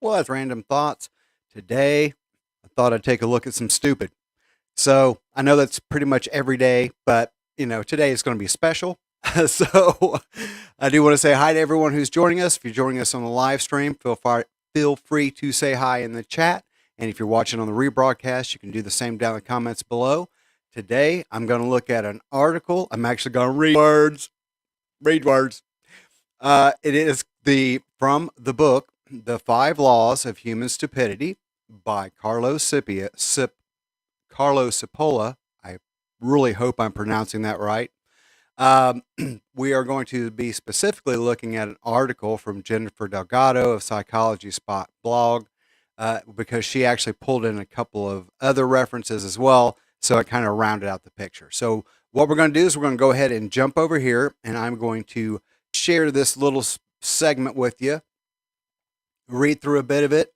Well, that's random thoughts. Today, I thought I'd take a look at some stupid. So I know that's pretty much every day, but today is going to be special. So I do want to say hi to everyone who's joining us. If you're joining us on the live stream, feel free to say hi in the chat. And if you're watching on the rebroadcast, you can do the same down in the comments below. Today, I'm going to look at an article. I'm actually going to read words. Read words. It is from the book "The Five Laws of Human Stupidity" by Carlo Cipolla. I really hope I'm pronouncing that right. Um, we are going to be specifically looking at an article from Jennifer Delgado of Psychology Spot blog because she actually pulled in a couple of other references as well. So it kind of rounded out the picture. So what we're going to do is we're going to go ahead and jump over here, and I'm going to share this little segment with you, read through a bit of it,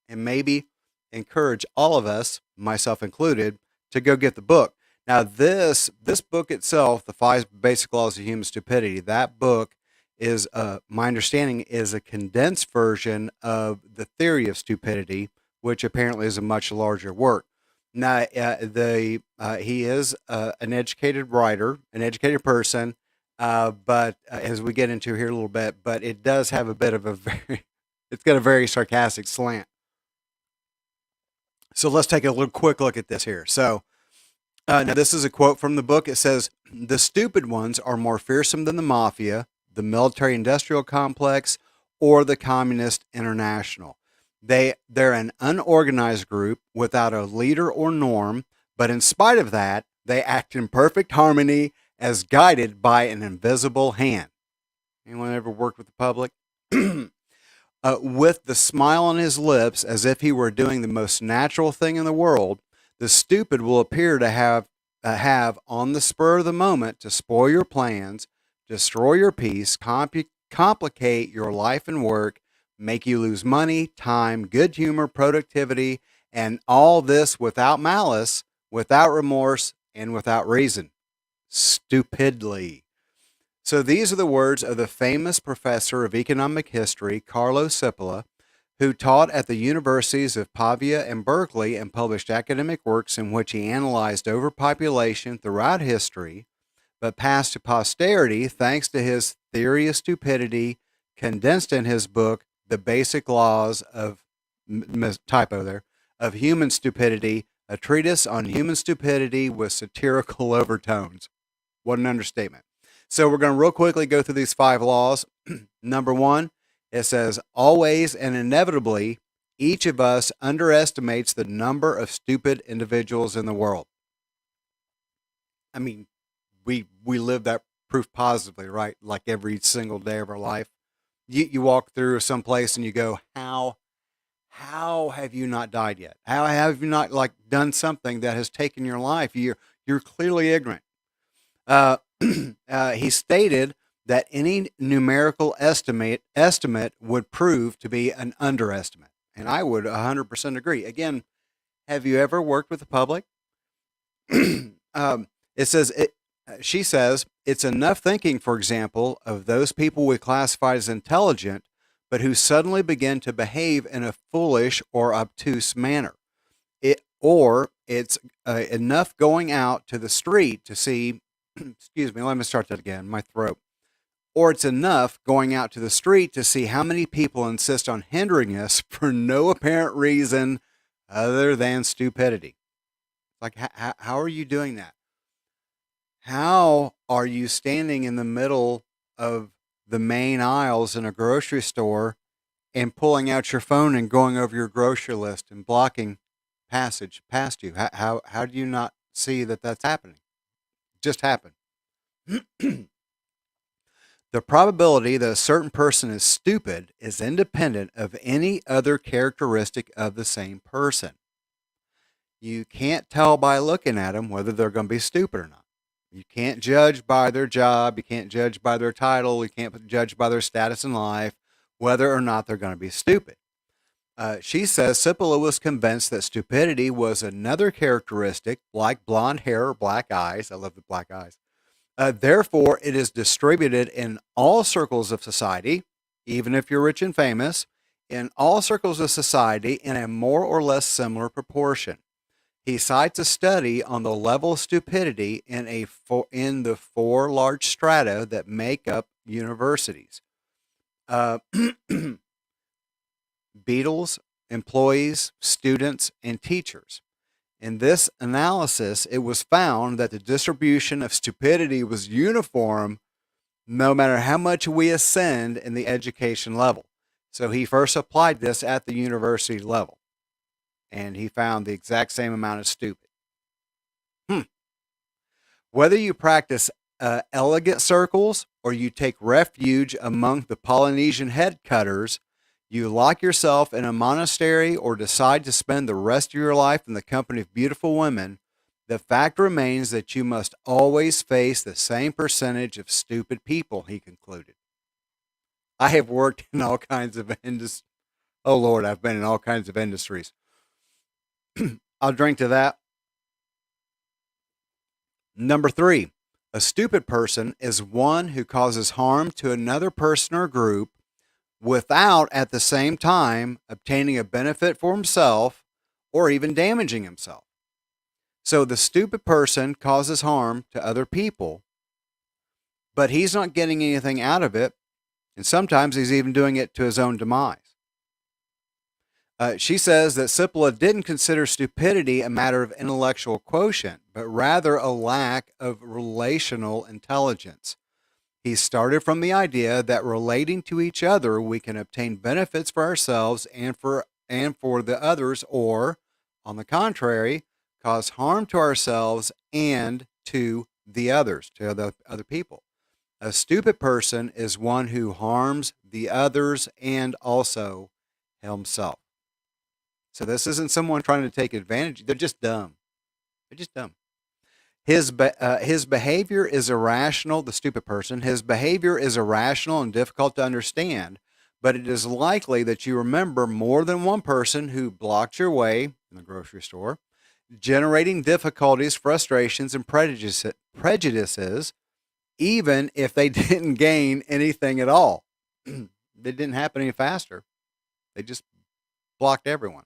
and maybe encourage all of us, myself included, to go get the book. Now, this book itself, The Five Basic Laws of Human Stupidity, that book is, my understanding, is a condensed version of The Theory of Stupidity, which apparently is a much larger work. Now, he is an educated writer, an educated person, but as we get into here a little bit, but it does have a bit of a it's got a very sarcastic slant. So let's take a little quick look at this here. So now this is a quote from the book. It says, "The stupid ones are more fearsome than the mafia, the military-industrial complex, or the Communist International. They're an unorganized group without a leader or norm, but in spite of that, they act in perfect harmony as guided by an invisible hand." Anyone ever worked with the public? With the smile on his lips, as if he were doing the most natural thing in the world, the stupid will appear to have on the spur of the moment to spoil your plans, destroy your peace, complicate your life and work, make you lose money, time, good humor, productivity, and all this without malice, without remorse, and without reason. Stupidly. So these are the words of the famous professor of economic history, Carlo Cipolla, who taught at the universities of Pavia and Berkeley and published academic works in which he analyzed overpopulation throughout history, but passed to posterity thanks to his theory of stupidity, condensed in his book, The Basic Laws of typo there, of Human Stupidity, a treatise on human stupidity with satirical overtones. What an understatement. So we're going to real quickly go through these five laws. Number one, it says, always and inevitably, each of us underestimates the number of stupid individuals in the world. I mean, we live that proof positively, right? Like every single day of our life. You walk through some place and you go, how have you not died yet? How have you not like done something that has taken your life? You're clearly ignorant. He stated that any numerical estimate would prove to be an underestimate, and I would 100% agree. Again, have you ever worked with the public? It says it. She says it's enough thinking, for example, of those people we classify as intelligent, but who suddenly begin to behave in a foolish or obtuse manner. It's enough going out to the street to see. Excuse me, let me start that again. My throat. Or it's enough going out to the street to see how many people insist on hindering us for no apparent reason other than stupidity. Like, how are you doing that? How are you standing in the middle of the main aisles in a grocery store and pulling out your phone and going over your grocery list and blocking passage past you? How do you not see that that's happening? Just happened. The probability that a certain person is stupid is independent of any other characteristic of the same person. You can't tell by looking at them whether they're going to be stupid or not. You can't judge by their job. You can't judge by their title. You can't judge by their status in life whether or not they're going to be stupid. She says Cipolla was convinced that stupidity was another characteristic like blonde hair or black eyes. I love the black eyes. Therefore, it is distributed in all circles of society, even if you're rich and famous, in all circles of society in a more or less similar proportion. He cites a study on the level of stupidity in the four large strata that make up universities. Uh, Beatles, employees, students, and teachers. In this analysis, it was found that the distribution of stupidity was uniform no matter how much we ascend in the education level. So he first applied this at the university level, and he found the exact same amount of stupid. Hmm. Whether you practice elegant circles or you take refuge among the Polynesian head cutters, you lock yourself in a monastery or decide to spend the rest of your life in the company of beautiful women, the fact remains that you must always face the same percentage of stupid people, he concluded. I have worked in all kinds of industries. Oh, Lord, I've been in all kinds of industries. I'll drink to that. Number 3, a stupid person is one who causes harm to another person or group without at the same time obtaining a benefit for himself or even damaging himself. So the stupid person causes harm to other people, but he's not getting anything out of it, and sometimes he's even doing it to his own demise. She says that Cipolla didn't consider stupidity a matter of intellectual quotient, but rather a lack of relational intelligence. He started from the idea that relating to each other, we can obtain benefits for ourselves and for the others, or, on the contrary, cause harm to ourselves and to the others, to the other people. A stupid person is one who harms the others and also himself. So this isn't someone trying to take advantage. They're just dumb. They're just dumb. His behavior is irrational, the stupid person. His behavior is irrational and difficult to understand, but it is likely that you remember more than one person who blocked your way in the grocery store, generating difficulties, frustrations, and prejudices, even if they didn't gain anything at all. It didn't happen any faster. They just blocked everyone.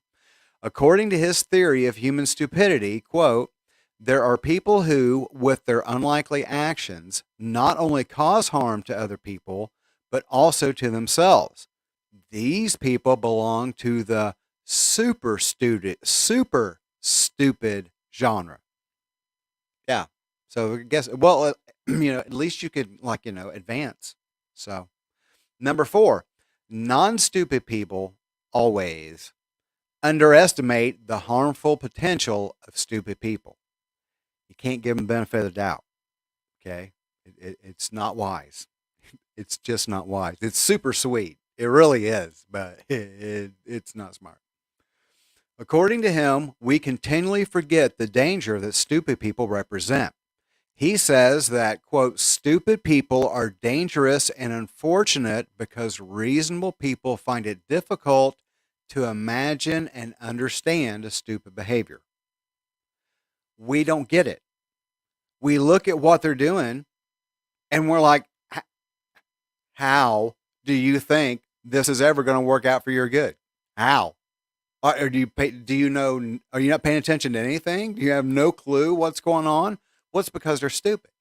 According to his theory of human stupidity, quote, there are people who, with their unlikely actions, not only cause harm to other people, but also to themselves. These people belong to the super stupid genre. Yeah. So I guess, well, at least you could, advance. So, number 4, non-stupid people always underestimate the harmful potential of stupid people. You can't give them the benefit of the doubt. Okay, it's not wise. It's just not wise. It's super sweet. It really is, but it's not smart. According to him, we continually forget the danger that stupid people represent. He says that, quote, stupid people are dangerous and unfortunate because reasonable people find it difficult to imagine and understand a stupid behavior. We don't get it. We look at what they're doing and we're like, how do you think this is ever going to work out for your good? How? Or do you know, are you not paying attention to anything? Do you have no clue what's going on? What's because they're stupid?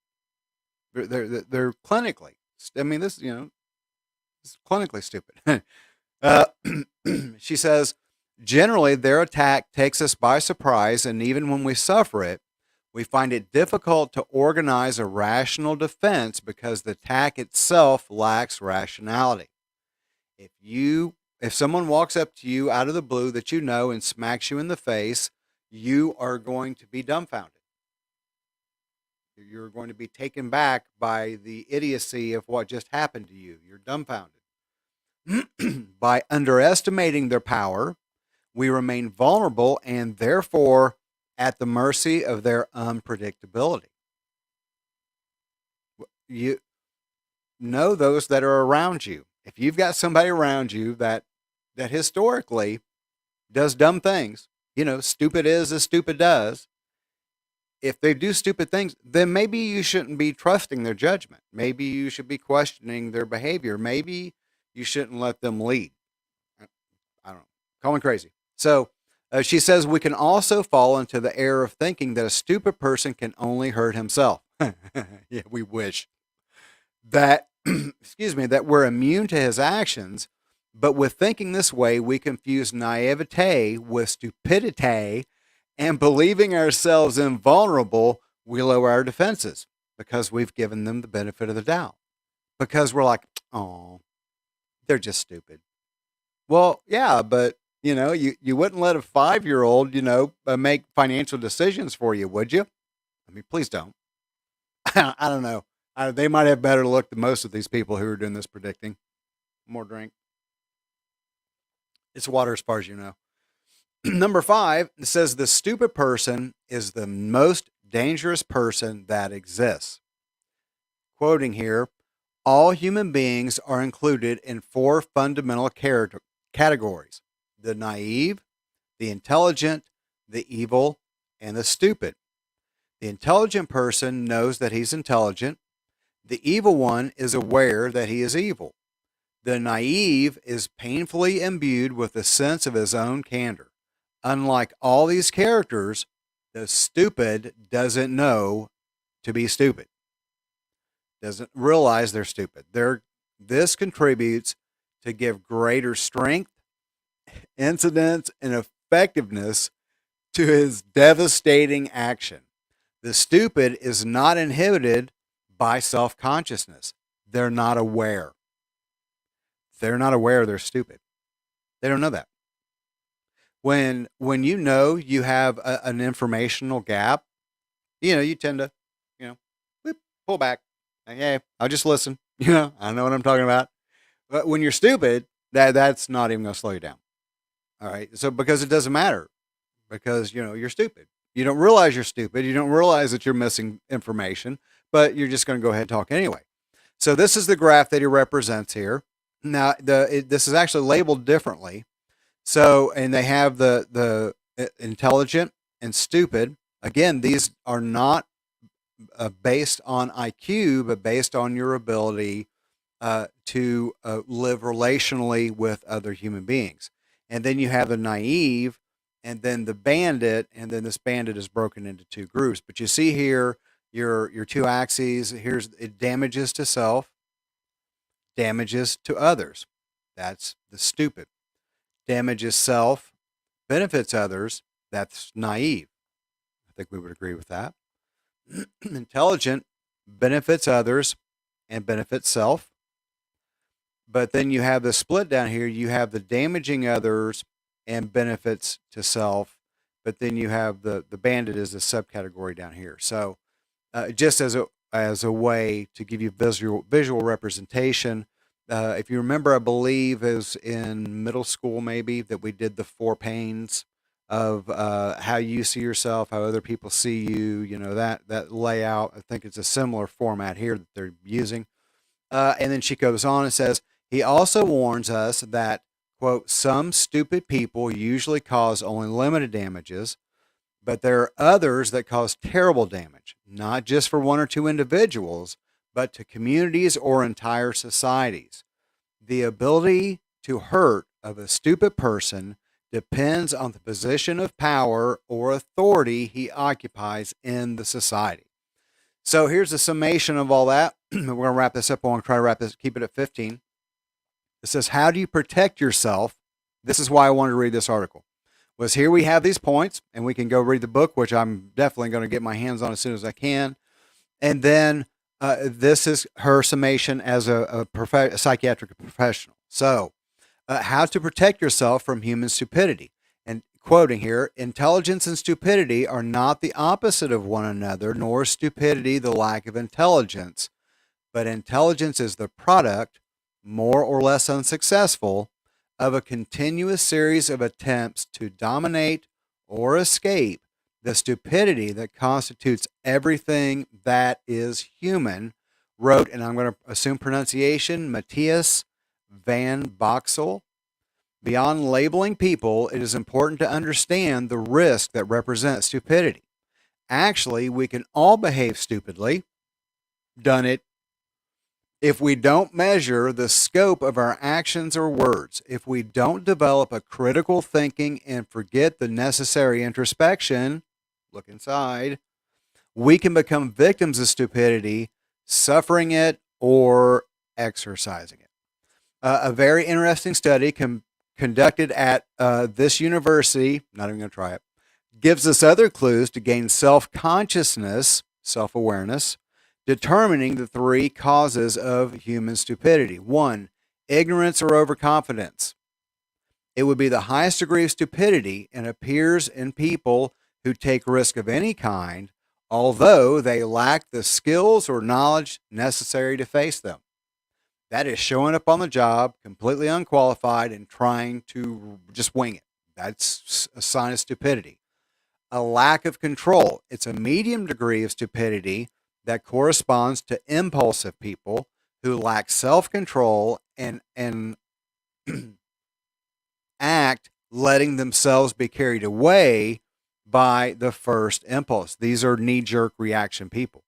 They're clinically, I mean, this is clinically stupid. uh, she says, generally, their attack takes us by surprise, and even when we suffer it, we find it difficult to organize a rational defense because the attack itself lacks rationality. If someone walks up to you out of the blue that you know and smacks you in the face, you are going to be dumbfounded. You're going to be taken back by the idiocy of what just happened to you. You're dumbfounded. By underestimating their power, we remain vulnerable and therefore at the mercy of their unpredictability. You know those that are around you. If you've got somebody around you that historically does dumb things, stupid is as stupid does. If they do stupid things, then maybe you shouldn't be trusting their judgment. Maybe you should be questioning their behavior. Maybe you shouldn't let them lead. Call me crazy. So she says we can also fall into the error of thinking that a stupid person can only hurt himself. Yeah, we wish that, excuse me, that we're immune to his actions. But with thinking this way, we confuse naivete with stupidity, and believing ourselves invulnerable, we lower our defenses because we've given them the benefit of the doubt. Because we're like, oh, they're just stupid. Well, yeah, but you wouldn't let a 5-year old, make financial decisions for you, would you? I mean, please don't. I don't know. They might have better luck than most of these people who are doing this predicting. More drink. It's water as far as you know. Number 5, it says the stupid person is the most dangerous person that exists. Quoting here, all human beings are included in 4 fundamental categories: the naive, the intelligent, the evil, and the stupid. The intelligent person knows that he's intelligent. The evil one is aware that he is evil. The naive is painfully imbued with a sense of his own candor. Unlike all these characters, the stupid doesn't know to be stupid, doesn't realize they're stupid. This contributes to give greater strength, incidence, and effectiveness to his devastating action. The stupid is not inhibited by self consciousness. They're not aware. They're not aware they're stupid. They don't know that. When you have an informational gap, you tend to, whip, pull back. Hey, I'll just listen. I know what I'm talking about. But when you're stupid, that's not even going to slow you down. All right. So because it doesn't matter, because you're stupid. You don't realize you're stupid. You don't realize that you're missing information, but you're just going to go ahead and talk anyway. So this is the graph that he represents here. Now, this is actually labeled differently. So, and they have the intelligent and stupid. Again, these are not based on IQ, but based on your ability to live relationally with other human beings. And then you have the naive, and then the bandit, and then this bandit is broken into 2 groups. But you see here your 2 axes. Here's it: damages to self, damages to others. That's the stupid. Damages self, benefits others. That's naive. I think we would agree with that. Intelligent benefits others and benefits self. But then you have the split down here. You have the damaging others and benefits to self. But then you have the bandit as a subcategory down here. So just as a way to give you visual representation, if you remember, I believe it was in middle school maybe that we did the 4 pains of how you see yourself, how other people see you, that layout. I think it's a similar format here that they're using. And then she goes on and says, he also warns us that, quote, some stupid people usually cause only limited damages, but there are others that cause terrible damage, not just for 1 or 2 individuals, but to communities or entire societies. The ability to hurt of a stupid person depends on the position of power or authority he occupies in the society. So here's a summation of all that. We're going to wrap this up. I want to try to keep it at 15. It says, how do you protect yourself? This is why I wanted to read this article. Was here we have these points, and we can go read the book, which I'm definitely going to get my hands on as soon as I can. And then this is her summation as a psychiatric professional. So, how to protect yourself from human stupidity. And quoting here, intelligence and stupidity are not the opposite of one another, nor is stupidity the lack of intelligence. But intelligence is the product, more or less unsuccessful, of a continuous series of attempts to dominate or escape the stupidity that constitutes everything that is human, wrote, and I'm going to assume pronunciation, Matthias van Boxel. Beyond labeling people, it is important to understand the risk that represents stupidity. Actually, we can all behave stupidly, done it If we don't measure the scope of our actions or words, if we don't develop a critical thinking and forget the necessary introspection, look inside, we can become victims of stupidity, suffering it, or exercising it. A very interesting study conducted at this university, not even going to try it, gives us other clues to gain self consciousness, self awareness, determining the three causes of human stupidity. One, ignorance or overconfidence. It would be the highest degree of stupidity and appears in people who take risk of any kind, although they lack the skills or knowledge necessary to face them. That is showing up on the job completely unqualified and trying to just wing it. That's a sign of stupidity. A lack of control. It's a medium degree of stupidity that corresponds to impulsive people who lack self-control and act letting themselves be carried away by the first impulse. These are knee-jerk reaction people.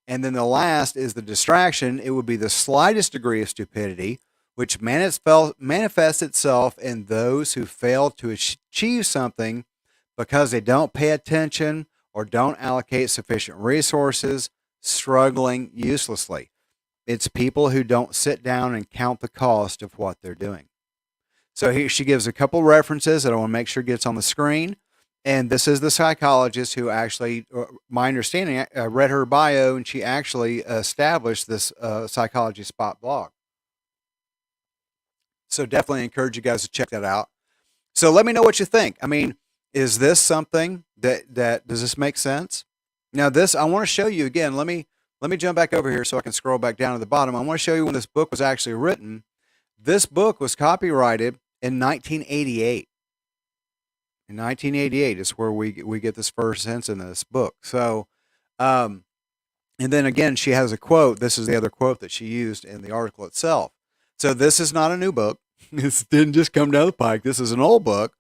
And then the last is the distraction. It would be the slightest degree of stupidity, which manifests itself in those who fail to achieve something because they don't pay attention or don't allocate sufficient resources, struggling uselessly. It's people who don't sit down and count the cost of what they're doing. So here she gives a couple references that I want to make sure gets on the screen. And this is the psychologist who actually, my understanding, I read her bio, and she actually established this Psychology Spot blog. So definitely encourage you guys to check that out. So let me know what you think. I mean, is this something that does this make sense? Now this, I want to show you again. Let me jump back over here so I can scroll back down to the bottom. I want to show you when this book was actually written. This book was copyrighted in 1988. In 1988 is where we get this first sense in this book. So, and then again, she has a quote. This is the other quote that she used in the article itself. So this is not a new book. This didn't just come down the pike. This is an old book.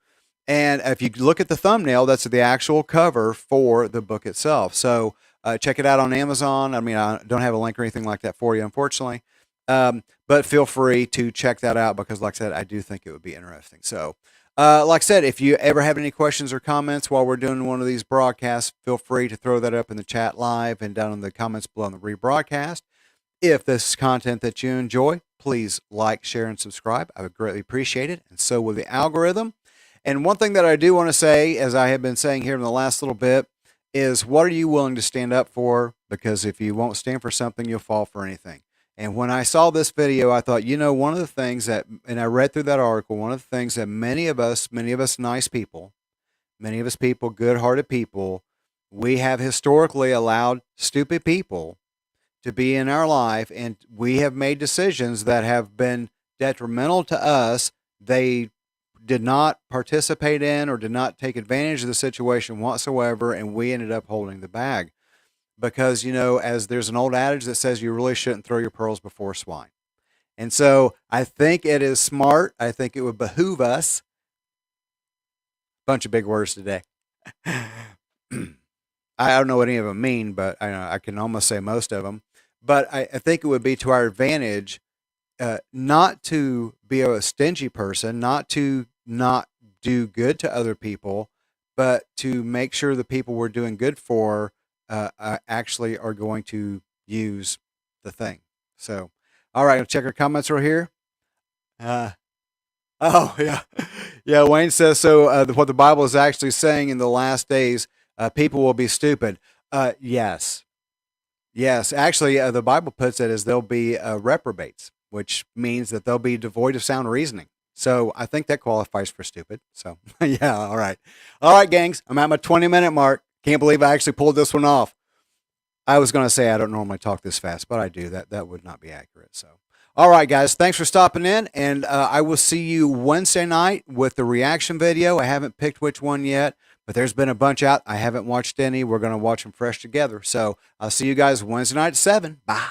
And if you look at the thumbnail, that's the actual cover for the book itself. So check it out on Amazon. I mean, I don't have a link or anything like that for you, unfortunately. But feel free to check that out because, like I said, I do think it would be interesting. So, like I said, if you ever have any questions or comments while we're doing one of these broadcasts, feel free to throw that up in the chat live and down in the comments below on the rebroadcast. If this is content that you enjoy, please like, share, and subscribe. I would greatly appreciate it, and so will the algorithm. And one thing that I do want to say, as I have been saying here in the last little bit, is what are you willing to stand up for? Because if you won't stand for something, you'll fall for anything. And when I saw this video, I thought, one of the things that, and I read through that article, one of the things that many of us nice people, many of us people, good-hearted people, we have historically allowed stupid people to be in our life, and we have made decisions that have been detrimental to us. They did not participate in or did not take advantage of the situation whatsoever, and we ended up holding the bag. Because, as there's an old adage that says you really shouldn't throw your pearls before swine. And so I think it is smart. I think it would behoove us. Bunch of big words today. I don't know what any of them mean, but I can almost say most of them. But I think it would be to our advantage not to be a stingy person, not to not do good to other people, but to make sure the people we're doing good for actually are going to use the thing. So, all right, check our comments right here. Oh, yeah. Yeah, Wayne says, so what the Bible is actually saying in the last days, people will be stupid. Yes. Yes, actually, the Bible puts it as they'll be reprobates, which means that they'll be devoid of sound reasoning. So I think that qualifies for stupid. So, yeah, all right. All right, gangs, I'm at my 20-minute mark. Can't believe I actually pulled this one off. I was going to say I don't normally talk this fast, but I do. That would not be accurate. So, all right, guys, thanks for stopping in, and I will see you Wednesday night with the reaction video. I haven't picked which one yet, but there's been a bunch out. I haven't watched any. We're going to watch them fresh together. So I'll see you guys Wednesday night at 7. Bye.